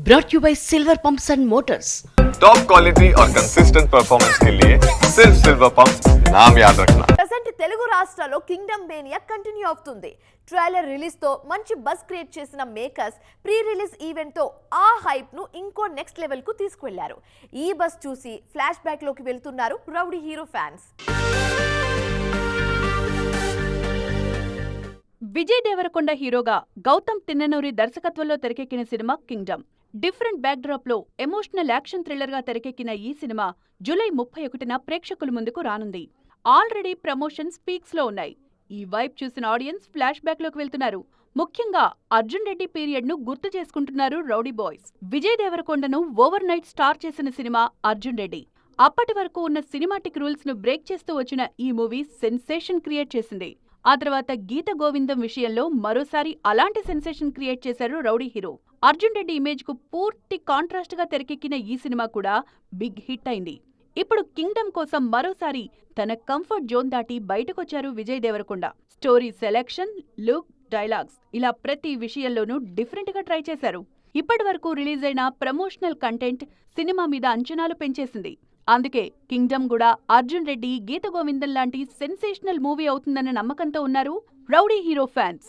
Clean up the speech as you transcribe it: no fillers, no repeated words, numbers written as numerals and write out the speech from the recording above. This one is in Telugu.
brought you by Silver Pumps and Motors. Top quality और कंसिस्टेंट परफॉर्मेंस के लिए सिर्फ सिल्वर पंप्स नाम याद रखना. ప్రెసెంట్ తెలుగు రాష్ట్రాల్లో కింగ్డమ్ మేనియా కంటిన్యూ అవుతుంది. ట్రైలర్ రిలీజ్ తో మంచి బజ్ క్రియేట్ చేసిన మేకర్స్ ప్రీ రిలీజ్ ఈవెంట్ తో ఆ హైప్ ను ఇంకో నెక్స్ట్ లెవెల్ కు తీసుకువెళ్లారు. ఈ బజ్ చూసి ఫ్లాష్ బ్యాక్ లోకి వెళ్తున్నారు rowdy hero fans. Vijay Deverakonda హీరోగా గౌతమ్ తిన్ననూరి దర్శకత్వంలో తెరకెక్కిన cinema Kingdom. Different backdrop లో ఎమోషనల్ యాక్షన్ థ్రిల్లర్ గా తెరకెక్కిన ఈ సినిమా జూలై 31న ప్రేక్షకుల ముందుకు రానుంది. ఆల్రెడీ ప్రమోషన్స్ పీక్స్ లో ఉన్నాయి. ఈ వైబ్ చూసిన ఆడియన్స్ ఫ్లాష్ బ్యాక్ లోకి వెళ్తున్నారు. ముఖ్యంగా అర్జున్ రెడ్డి పీరియడ్ ను గుర్తు చేసుకుంటున్నారు రౌడీ బాయ్స్. విజయ్ దేవరకొండను ఓవర్ నైట్ స్టార్ చేసిన సినిమా అర్జున్ రెడ్డి. అప్పటి వరకు ఉన్న సినిమాటిక్ రూల్స్ ను బ్రేక్ చేస్తూ వచ్చిన ఈ మూవీ సెన్సేషన్ క్రియేట్ చేసింది. ఆ తర్వాత గీత గోవిందం విషయంలో మరోసారి అలాంటి సెన్సేషన్ క్రియేట్ చేశారు rowdy hero. Arjun Reddy image కు పూర్తి కాంట్రాస్ట్ గా తెరకెక్కిన ఈ సినిమా కూడా బిగ్ హిట్ అయింది. ఇప్పుడు కింగ్డమ్ కోసం మరోసారి తన కంఫర్ట్ జోన్ దాటి బయటకొచ్చారు Vijay Deverakonda. Story selection, look, dialogues ఇలా ప్రతి విషయంలోనూ డిఫరెంట్ గా ట్రై చేశారు. ఇప్పటి వరకు రిలీజ్ అయిన ప్రమోషనల్ కంటెంట్ సినిమా మీద అంచనాలు పెంచేసింది. అందుకే కింగ్డమ్ కూడా అర్జున్ రెడ్డి, గీత గోవిందం లాంటి సెన్సేషనల్ మూవీ అవుతుందన్న నమ్మకంతో ఉన్నారు రౌడీ హీరో ఫ్యాన్స్.